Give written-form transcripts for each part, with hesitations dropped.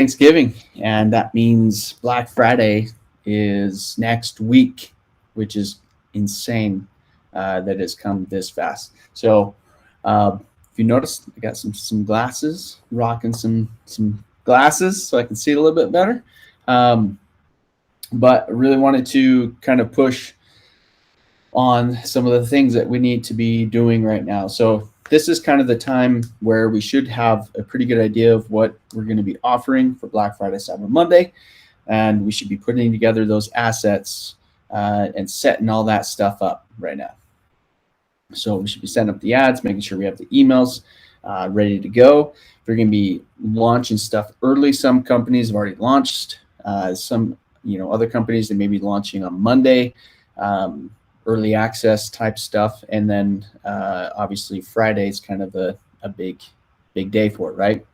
Thanksgiving, and that means Black Friday is next week, which is insane that it's come this fast. So, if you noticed, I got some glasses, rocking some glasses, so I can see it a little bit better. Um, but I really wanted to kind of push on some of the things that we need to be doing right now. So this is kind of the time where we should have a pretty good idea of what we're going to be offering for Black Friday, Cyber Monday, and we should be putting together those assets and setting all that stuff up right now. So we should be setting up the ads, making sure we have the emails ready to go. We're going to be launching stuff early. Some companies have already launched. Some, other companies they may be launching on Monday. Early access type stuff, and then obviously Friday is kind of a big day for it, right?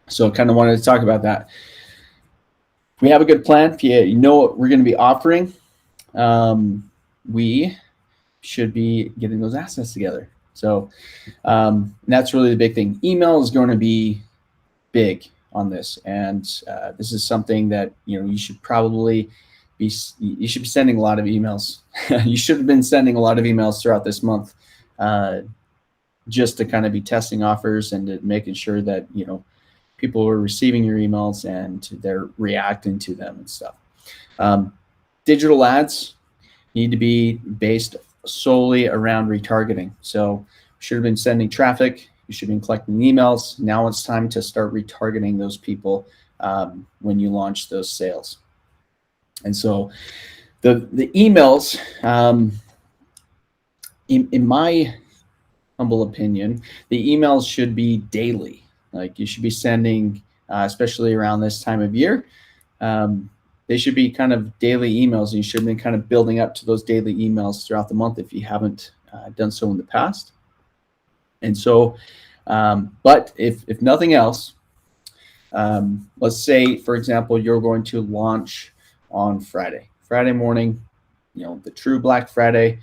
So kind of wanted to talk about that. We have a good plan. If you know what we're going to be offering, we should be getting those assets together. So that's really the big thing. Email is going to be big on this, and this is something that you should probably you should be sending a lot of emails. You should have been sending a lot of emails throughout this month, just to kind of be testing offers and making sure that people are receiving your emails and they're reacting to them and stuff. Digital ads need to be based solely around retargeting. So you should have been sending traffic. You should have been collecting emails. Now it's time to start retargeting those people when you launch those sales. And so the emails, in my humble opinion, the emails should be daily. Like you should be sending, especially around this time of year, they should be kind of daily emails. And you should have been kind of building up to those daily emails throughout the month if you haven't done so in the past. And so, but if nothing else, let's say, for example, you're going to launch on Friday morning, the true Black Friday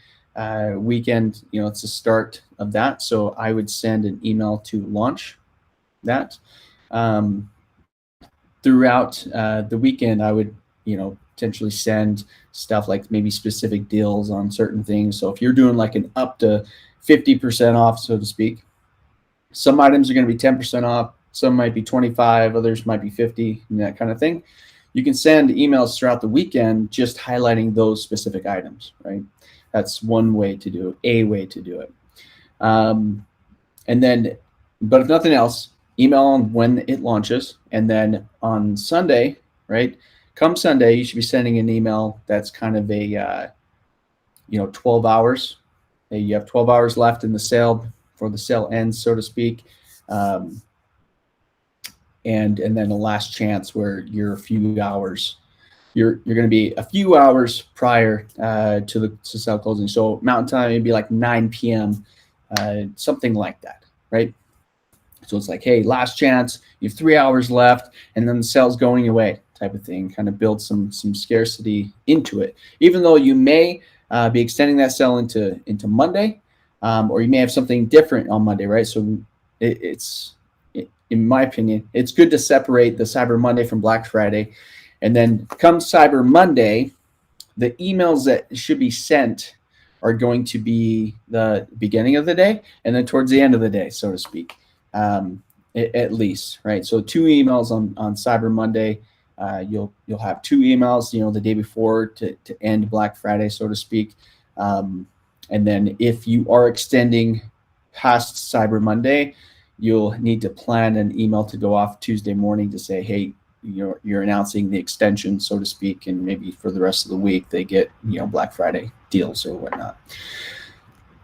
weekend, it's the start of that. So I would send an email to launch that. Throughout the weekend, I would, potentially send stuff like maybe specific deals on certain things. So if you're doing like an up to 50% off, so to speak, some items are going to be 10% off, some might be 25, others might be 50, and that kind of thing. You can send emails throughout the weekend just highlighting those specific items, right? That's one way to do it, a way to do it. And then, but if nothing else, email on when it launches. And then on Sunday, right? Come Sunday, you should be sending an email that's kind of a, 12 hours. You have 12 hours left in the sale before the sale ends, so to speak. And then the last chance where you're a few hours, you're going to be a few hours prior to the sale closing. So Mountain Time, it'd be like 9 p.m., something like that, right? So it's like, hey, last chance, you have 3 hours left, and then the sale's going away type of thing, kind of build some scarcity into it. Even though you may be extending that sale into Monday, or you may have something different on Monday, right? So in my opinion, it's good to separate the Cyber Monday from Black Friday. And then come Cyber Monday, the emails that should be sent are going to be the beginning of the day and then towards the end of the day, so to speak, at least, right? So 2 emails on Cyber Monday. You'll have 2 emails, the day before to end Black Friday, so to speak. And then if you are extending past Cyber Monday, you'll need to plan an email to go off Tuesday morning to say, hey, you're announcing the extension, so to speak, and maybe for the rest of the week they get Black Friday deals or whatnot.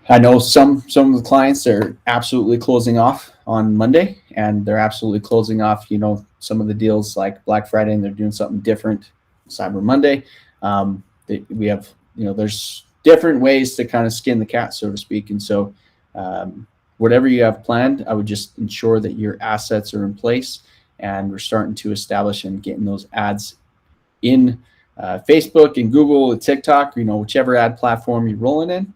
I know some of the clients are absolutely closing off on Monday, and they're absolutely closing off some of the deals like Black Friday, and they're doing something different Cyber Monday. We have there's different ways to kind of skin the cat, so to speak, and so whatever you have planned, I would just ensure that your assets are in place and we're starting to establish and getting those ads in Facebook and Google and TikTok, whichever ad platform you're rolling in,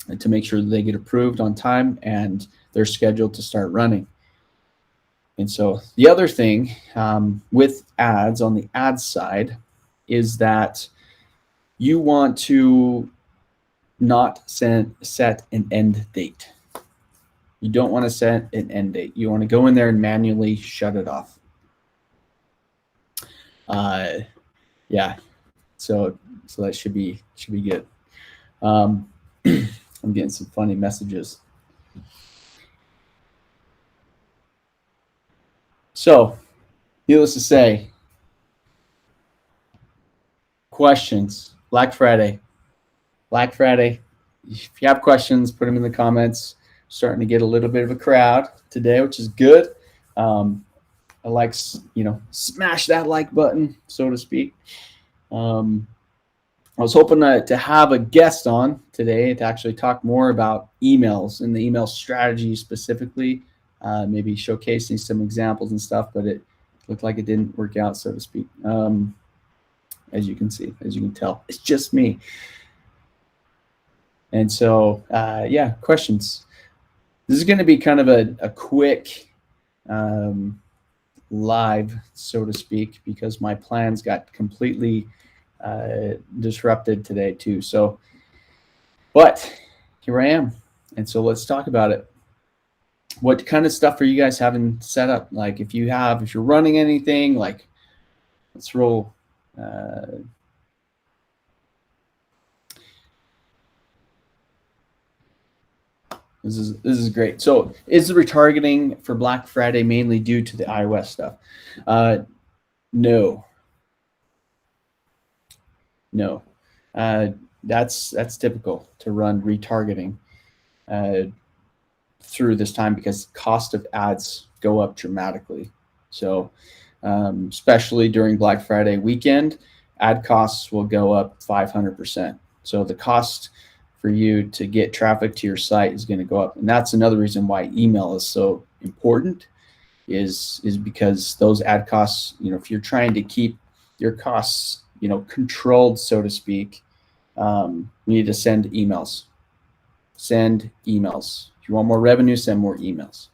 and to make sure that they get approved on time and they're scheduled to start running. And so the other thing with ads on the ad side is that you want to not set an end date. You don't want to set an end date. You want to go in there and manually shut it off. Yeah, so that should be good. I'm getting some funny messages. So, needless to say, questions. Black Friday. If you have questions, put them in the comments. Starting to get a little bit of a crowd today, which is good. I like, smash that like button, so to speak. I was hoping to have a guest on today to actually talk more about emails and the email strategy specifically, maybe showcasing some examples and stuff, but it looked like it didn't work out, so to speak. As you can see, as you can tell, it's just me. And so, yeah, questions. This is going to be kind of a quick live, so to speak, because my plans got completely disrupted today too. So, but here I am. And so let's talk about it. What kind of stuff are you guys having set up? Like if you're running anything, like let's roll. This is great. So is the retargeting for Black Friday mainly due to the iOS stuff? No. That's typical to run retargeting through this time because cost of ads go up dramatically. So especially during Black Friday weekend, ad costs will go up 500%. So the cost for you to get traffic to your site is going to go up. And that's another reason why email is so important is because those ad costs, if you're trying to keep your costs, controlled, so to speak, you need to send emails. Send emails. If you want more revenue, send more emails,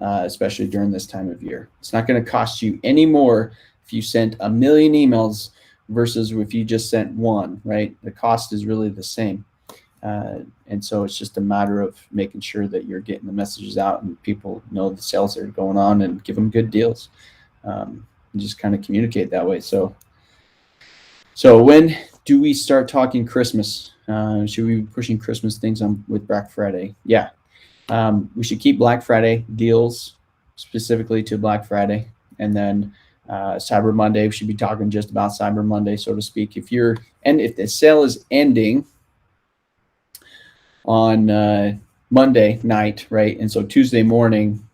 especially during this time of year. It's not going to cost you any more if you sent 1 million emails versus if you just sent one, right? The cost is really the same. And so it's just a matter of making sure that you're getting the messages out and people know the sales that are going on and give them good deals. And just kind of communicate that way. So when do we start talking Christmas? Should we be pushing Christmas things on with Black Friday? Yeah. We should keep Black Friday deals specifically to Black Friday. And then Cyber Monday, we should be talking just about Cyber Monday, so to speak. If the sale is ending on Monday night, right? And so Tuesday morning,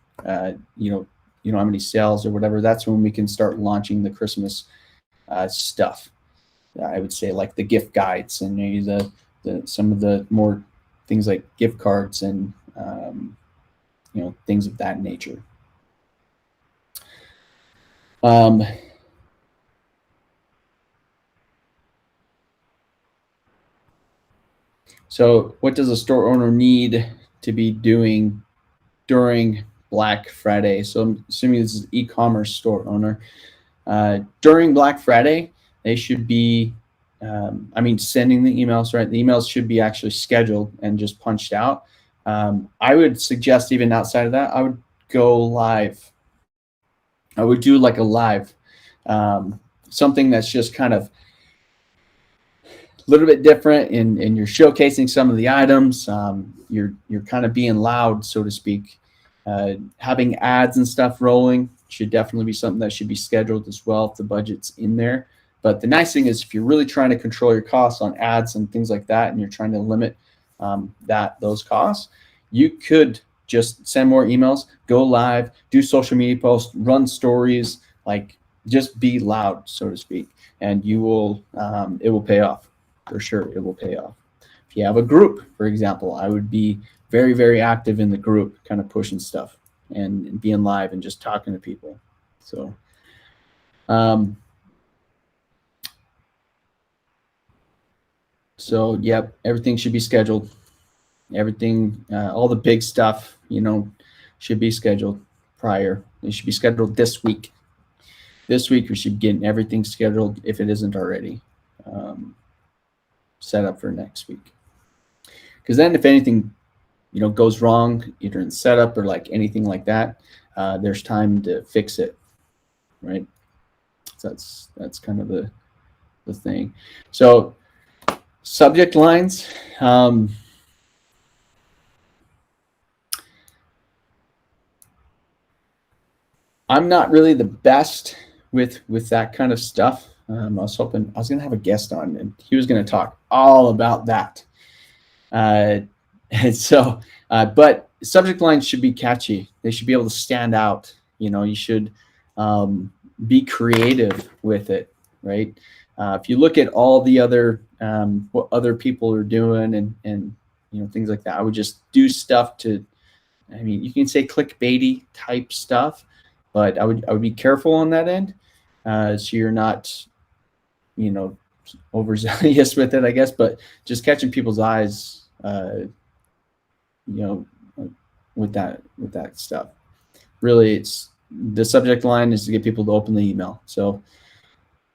you don't have any sales or whatever, that's when we can start launching the Christmas stuff. I would say like the gift guides and maybe some of the more things like gift cards and things of that nature. So what does a store owner need to be doing during Black Friday? So I'm assuming this is e-commerce store owner. During Black Friday, they should be, sending the emails, right? The emails should be actually scheduled and just punched out. I would suggest even outside of that, I would go live. I would do like a live, something that's just kind of a little bit different and you're showcasing some of the items. You're kind of being loud, so to speak. Having ads and stuff rolling should definitely be something that should be scheduled as well if the budget's in there. But the nice thing is if you're really trying to control your costs on ads and things like that, and you're trying to limit those costs, you could just send more emails, go live, do social media posts, run stories, like just be loud, so to speak, and it will pay off. For sure, it will pay off. If you have a group, for example, I would be very, very active in the group, kind of pushing stuff and being live and just talking to people. So yep, everything should be scheduled. Everything, all the big stuff, should be scheduled prior. They should be scheduled this week. This week we should be getting everything scheduled if it isn't already set up for next week. Because then if anything, goes wrong either in setup or like anything like that, there's time to fix it, right? So that's kind of the thing. So subject lines. I'm not really the best with that kind of stuff. I was hoping I was going to have a guest on, and he was going to talk all about that. And so, but subject lines should be catchy. They should be able to stand out. You should be creative with it, right? If you look at all the other what other people are doing and things like that, I would just do stuff to. I mean, you can say clickbaity type stuff, but I would be careful on that end, so you're not, overzealous with it, I guess. But just catching people's eyes, with that stuff. Really, it's the subject line is to get people to open the email. So,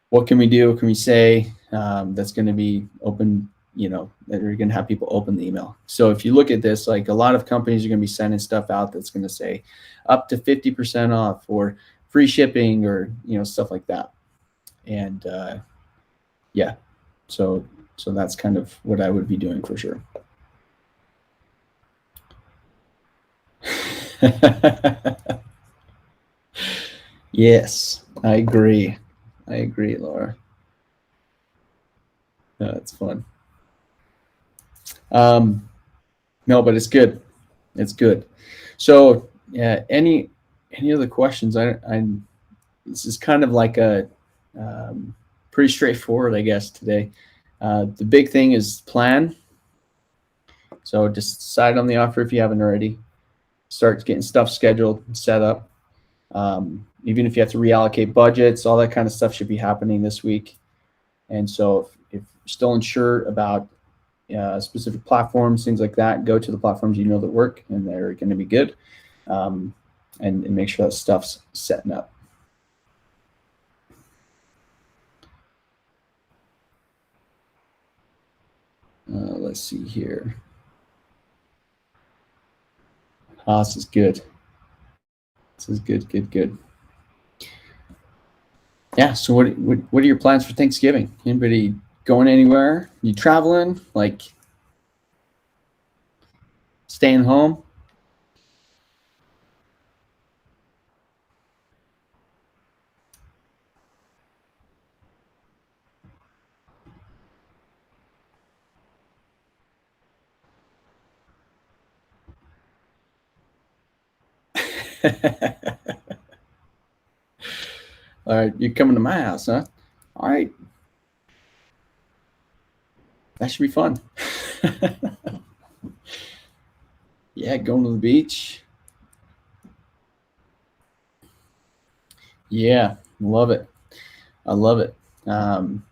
what can we do? What can we say that's going to be open? That are going to have people open the email. So if you look at this, like a lot of companies are going to be sending stuff out that's going to say up to 50% off or free shipping or, stuff like that. And yeah, so that's kind of what I would be doing for sure. Yes, I agree, Laura. No, it's fun. No, but it's good. It's good. So, yeah, any other questions? This is kind of like a pretty straightforward, I guess, today. The big thing is plan. So just decide on the offer if you haven't already. Start getting stuff scheduled, set up. Even if you have to reallocate budgets, all that kind of stuff should be happening this week. And so if you're still unsure about specific platforms, things like that, go to the platforms that work and they're going to be good, and make sure that stuff's setting up. Let's see here. This is good. This is good. Yeah. So what are your plans for Thanksgiving? Anybody going anywhere? You traveling? Like staying home? All right, you're coming to my house, huh? All right. That should be fun. Yeah, going to the beach. Yeah, love it. I love it. 100%.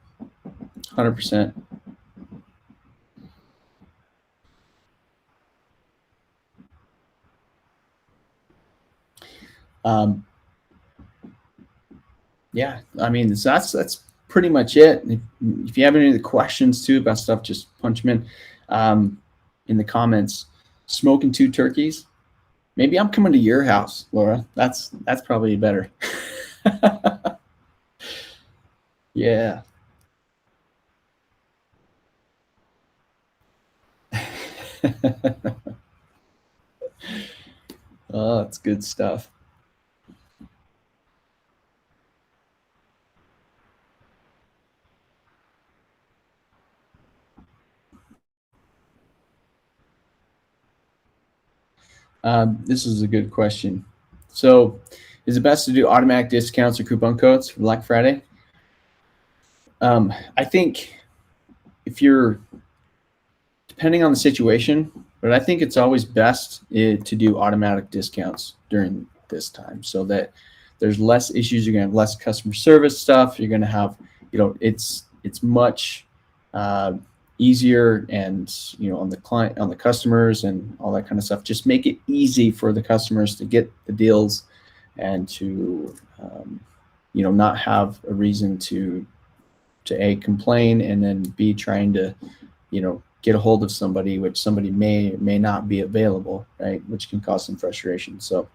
Yeah, I mean, so that's pretty much it. If you have any other questions too about stuff, just punch them in the comments. Smoking 2 turkeys. Maybe I'm coming to your house, Laura. That's probably better. Yeah. Oh, that's good stuff. This is a good question. So, is it best to do automatic discounts or coupon codes for Black Friday? I think if you're depending on the situation, but I think it's always best to do automatic discounts during this time so that there's less issues. You're going to have less customer service stuff. You're going to have, it's much easier and, on the customers and all that kind of stuff. Just make it easy for the customers to get the deals and to not have a reason to A, complain, and then B, trying to get a hold of somebody, which somebody may not be available, right? Which can cause some frustration. So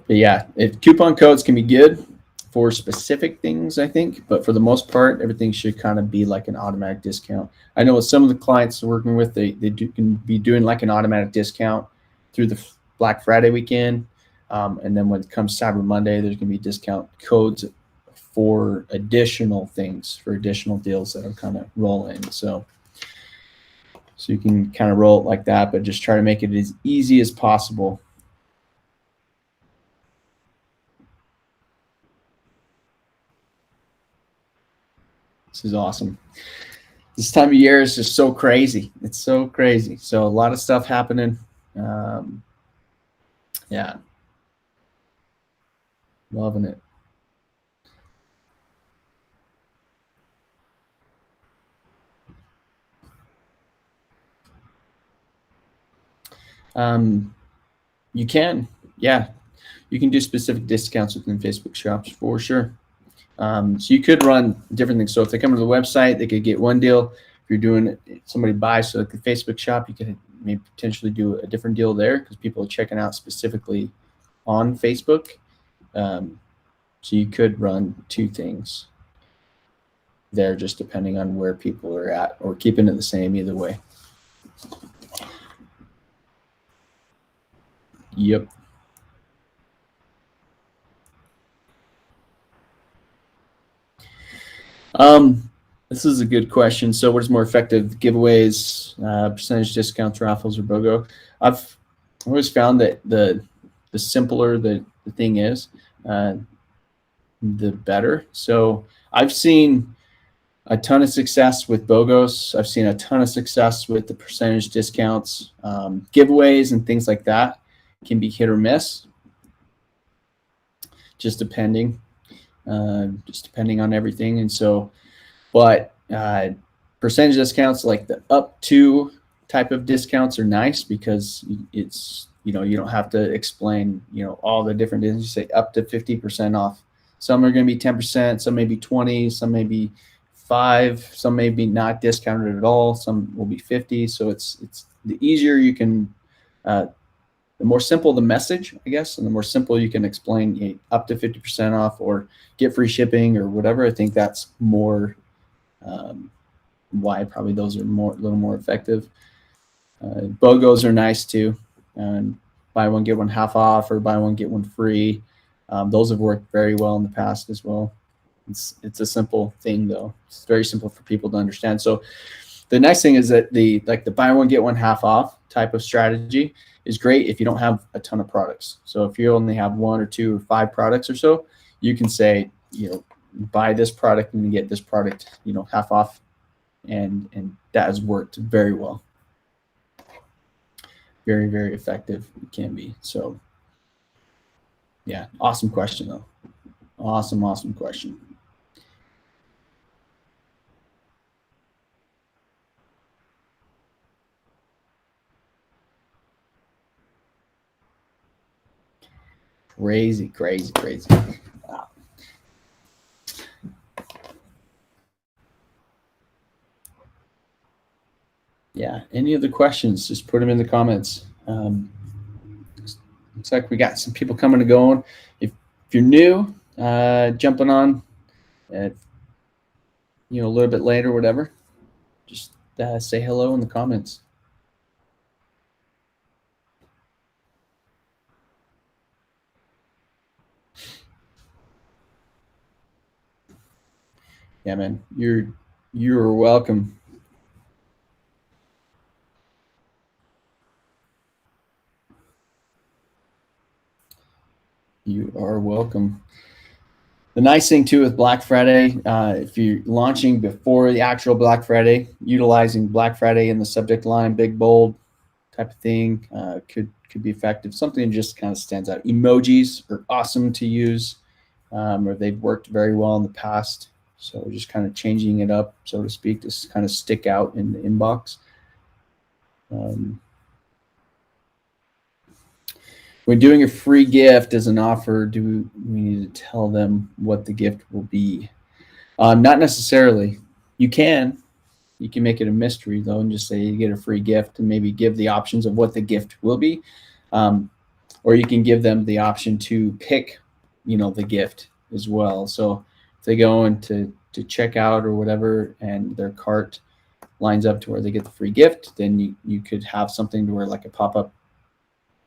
but yeah, coupon codes can be good for specific things, I think, but for the most part, everything should kind of be like an automatic discount. I know with some of the clients we're working with, they can be doing like an automatic discount through the Black Friday weekend. And then when it comes Cyber Monday, there's going to be discount codes for additional things, for additional deals that are kind of rolling. So you can kind of roll it like that, but just try to make it as easy as possible. This is awesome. This time of year is just so crazy. It's so crazy. So a lot of stuff happening. Yeah. Loving it. You can, yeah. You can do specific discounts within Facebook shops for sure. So you could run different things. So if they come to the website, they could get one deal. If you're doing somebody buys, so like the Facebook shop, you could maybe potentially do a different deal there because people are checking out specifically on Facebook. So you could run two things there, just depending on where people are at, or keeping it the same either way. Yep. This is a good question. So what is more effective, giveaways, percentage discounts, raffles, or BOGO? I've always found that the simpler the thing is, the better. So I've seen a ton of success with BOGOs. I've seen a ton of success with the percentage discounts. Giveaways and things like that can be hit or miss, just depending on everything. And so, but percentage discounts, like the up to type of discounts, are nice because it's, you don't have to explain, all the different things. You say up to 50% off. Some are going to be 10%, some may be 20, some may be 5, some may be not discounted at all, some will be 50. So it's the easier you can, the more simple the message, I guess, and the more simple you can explain up to 50% off or get free shipping or whatever. I think that's more why probably those are a little more effective. BOGOs are nice too. Buy one, get one half off, or buy one, get one free. Those have worked very well in the past as well. It's a simple thing though. It's very simple for people to understand. So the nice thing is that the buy one, get one half off type of strategy is great if you don't have a ton of products. So if you only have 1 or 2 or 5 products or so, you can say, buy this product and you get this product, half off. And that has worked very well. Very, very effective. It can be. So yeah, awesome question though. Awesome question. Crazy. Wow. Yeah. Any other questions? Just put them in the comments. Looks like we got some people coming and going. If you're new, jumping on, a little bit later, whatever, just say hello in the comments. Yeah, man, you're welcome. You are welcome. The nice thing too with Black Friday, if you're launching before the actual Black Friday, utilizing Black Friday in the subject line, big bold type of thing, could be effective. Something that just kind of stands out. Emojis are awesome to use, or they've worked very well in the past. So we're just kind of changing it up, so to speak, to kind of stick out in the inbox. When doing a free gift as an offer, do we need to tell them what the gift will be? Not necessarily. You can make it a mystery though, and just say you get a free gift, and maybe give the options of what the gift will be, or you can give them the option to pick, the gift as well. So if they go into check out or whatever, and their cart lines up to where they get the free gift, then you could have something to where, like, a pop-up,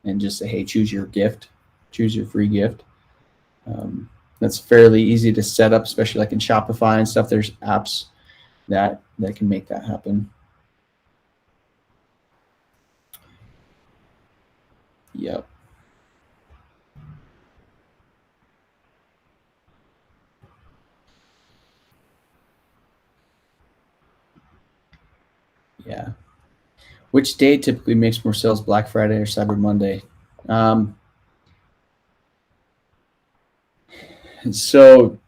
and just say, hey, choose your gift, choose your free gift. That's fairly easy to set up, especially like in Shopify and stuff. There's apps that can make that happen. Yep. Yeah. Which day typically makes more sales, Black Friday or Cyber Monday? So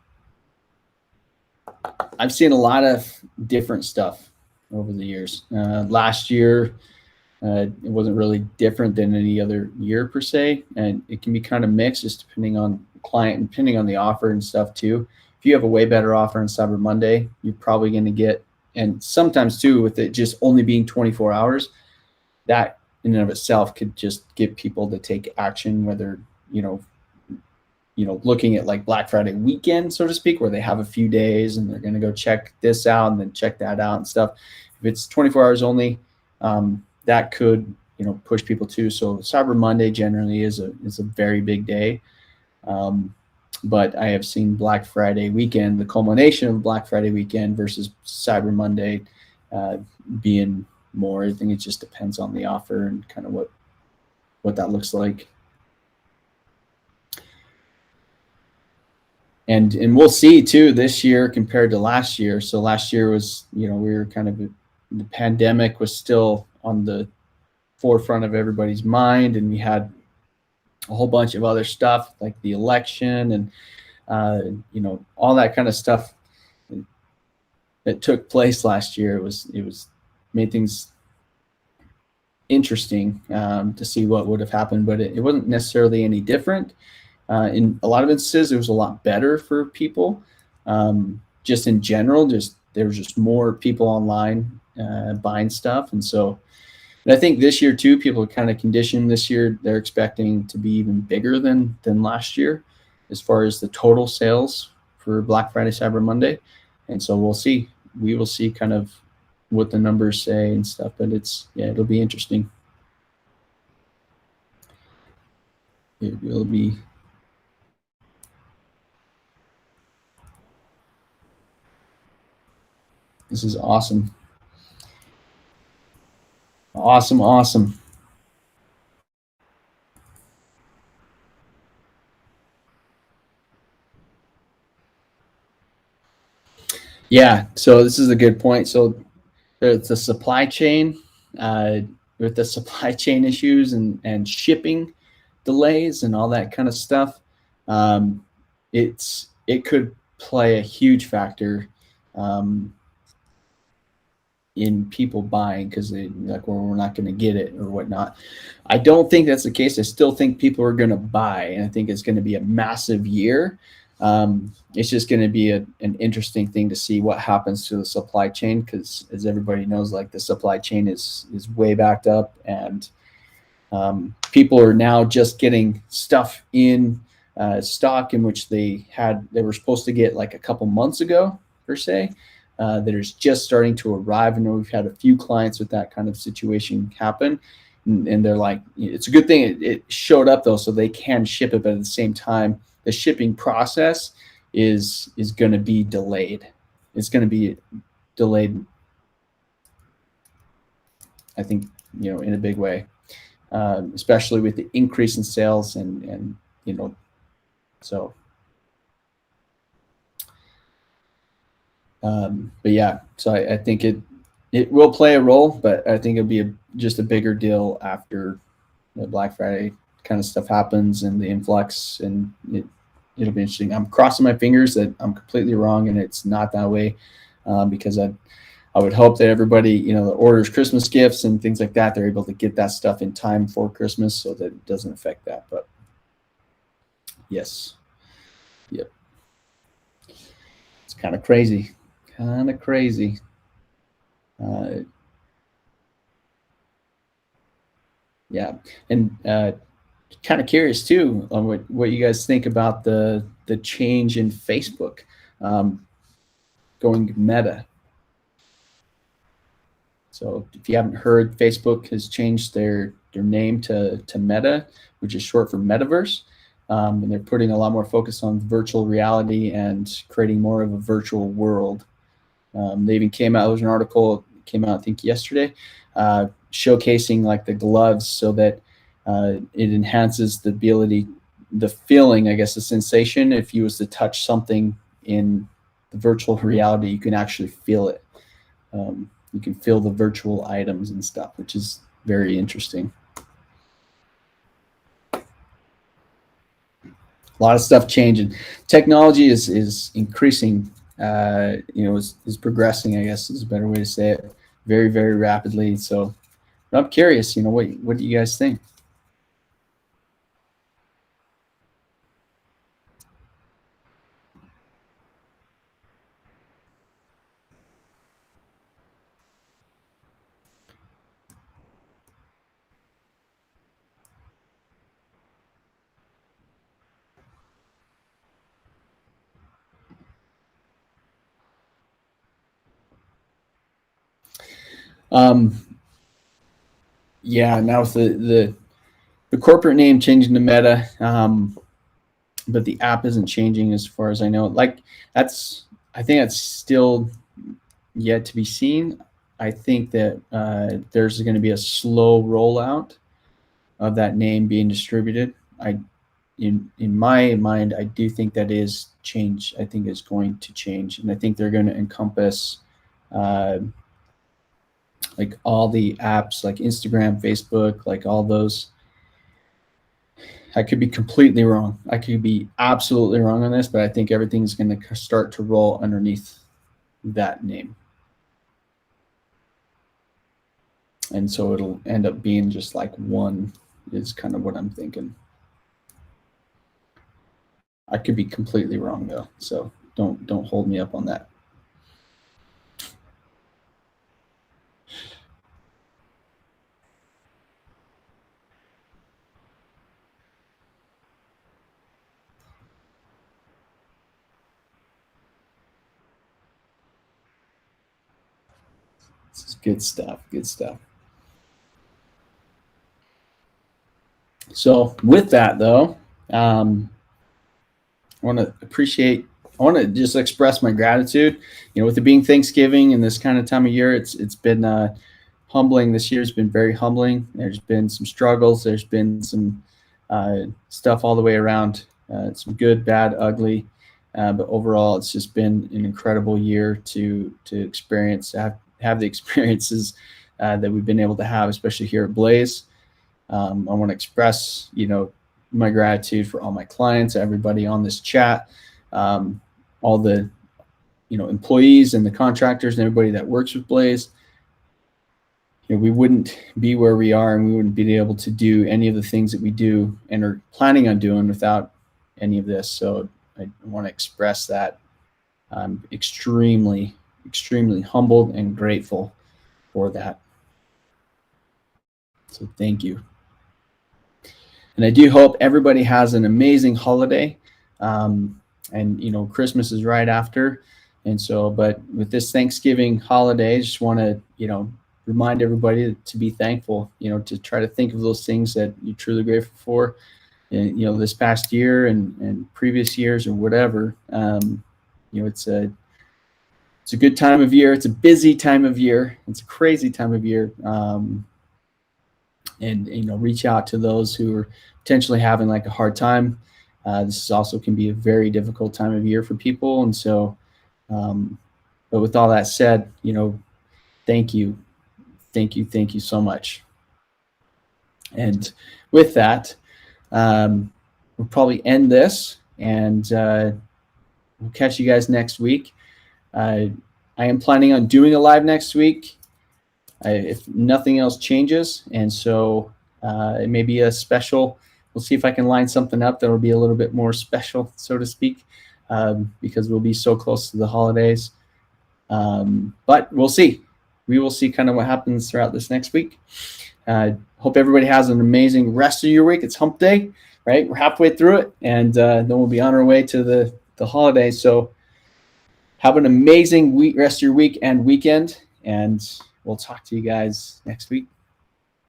I've seen a lot of different stuff over the years. Last year, it wasn't really different than any other year per se, and it can be kind of mixed just depending on the client and depending on the offer and stuff too. If you have a way better offer on Cyber Monday, you're probably going to get, and sometimes too, with it just only being 24 hours, that in and of itself could just get people to take action, whether, looking at like Black Friday weekend, so to speak, where they have a few days and they're going to go check this out and then check that out and stuff. If it's 24 hours only, that could, push people too. So Cyber Monday generally is a very big day. But I have seen Black Friday weekend, the culmination of Black Friday weekend versus Cyber Monday, being more. I think it just depends on the offer and kind of what that looks like. And we'll see too this year compared to last year. So last year was, we were kind of, the pandemic was still on the forefront of everybody's mind, and we had a whole bunch of other stuff like the election and all that kind of stuff that took place last year. It was made things interesting to see what would have happened, but it wasn't necessarily any different. In a lot of instances, it was a lot better for people. Just in general, there was just more people online buying stuff, and I think this year too, people are kind of conditioned. This year, they're expecting to be even bigger than last year, as far as the total sales for Black Friday, Cyber Monday, and so we'll see. We will see kind of what the numbers say and stuff, but it'll be interesting. It will be. This is awesome. Awesome. Yeah, so this is a good point. So there's the supply chain, with the supply chain issues and shipping delays and all that kind of stuff. It could play a huge factor in people buying, because they like, well, we're not going to get it or whatnot. I don't think that's the case. I still think people are going to buy, and I think it's going to be a massive year. It's just going to be an interesting thing to see what happens to the supply chain, because as everybody knows, like, the supply chain is way backed up, and people are now just getting stuff in stock in which they were supposed to get like a couple months ago per se, that is just starting to arrive. I know we've had a few clients with that kind of situation happen, and they're like, it's a good thing it showed up though, so they can ship it, but at the same time, the shipping process is going to be delayed. It's going to be delayed, I think, in a big way, especially with the increase in sales and so. But yeah, so I think it will play a role, but I think it'll be just a bigger deal after the Black Friday kind of stuff happens and the influx, and it'll be interesting. I'm crossing my fingers that I'm completely wrong and it's not that way, because I would hope that everybody, you know, that orders Christmas gifts and things like that, they're able to get that stuff in time for Christmas so that it doesn't affect that. But yes, yep, it's kind of crazy, kind of crazy. Yeah, and kind of curious too on what you guys think about the change in Facebook, going Meta. So if you haven't heard, Facebook has changed their name to Meta, which is short for Metaverse. And they're putting a lot more focus on virtual reality and creating more of a virtual world. They even came out, there was an article came out, I think yesterday, showcasing like the gloves so that it enhances the ability, the feeling, I guess, the sensation. If you was to touch something in the virtual reality, you can actually feel it. You can feel the virtual items and stuff, which is very interesting. A lot of stuff changing. Technology is increasing. You know, is progressing, I guess is a better way to say it, very, very rapidly. So I'm curious, you know, what do you guys think? Um, yeah, now with the corporate name changing to Meta, but the app isn't changing as far as I know. Like I think that's still yet to be seen. I think that there's going to be a slow rollout of that name being distributed. In my mind, I do think that is change. I think is going to change, and I think they're going to encompass uh, like all the apps, like Instagram, Facebook, like all those. I could be completely wrong. I could be absolutely wrong on this, but I think everything's going to start to roll underneath that name. And so it'll end up being just like one, is kind of what I'm thinking. I could be completely wrong though, so don't hold me up on that. This is good stuff. Good stuff. So with that though, I want to appreciate. I want to just express my gratitude. You know, with it being Thanksgiving and this kind of time of year, it's been humbling. This year's been very humbling. There's been some struggles. There's been some stuff all the way around. Some good, bad, ugly, but overall, it's just been an incredible year to experience, have the experiences that we've been able to have, especially here at Blaze. I want to express, you know, my gratitude for all my clients, everybody on this chat, all the, you know, employees and the contractors and everybody that works with Blaze. You know, we wouldn't be where we are, and we wouldn't be able to do any of the things that we do and are planning on doing without any of this. So I want to express that I'm extremely, extremely humbled and grateful for that. So thank you. And I do hope everybody has an amazing holiday. And, you know, Christmas is right after. And so, but with this Thanksgiving holiday, I just want to, you know, remind everybody to be thankful, you know, to try to think of those things that you're truly grateful for, and, you know, this past year and previous years or whatever. You know, it's a good time of year. It's a busy time of year. It's a crazy time of year. And, you know, reach out to those who are potentially having like a hard time. This is also can be a very difficult time of year for people. And so, but with all that said, you know, thank you so much. And with that, we'll probably end this, and we'll catch you guys next week. I am planning on doing a live next week if nothing else changes, and so it may be a special. We'll see if I can line something up that will be a little bit more special, so to speak, because we'll be so close to the holidays. But we'll see. We will see kind of what happens throughout this next week. Hope everybody has an amazing rest of your week. It's hump day, right? We're halfway through it, and then we'll be on our way to the holidays. So have an amazing rest of your week and weekend, and we'll talk to you guys next week.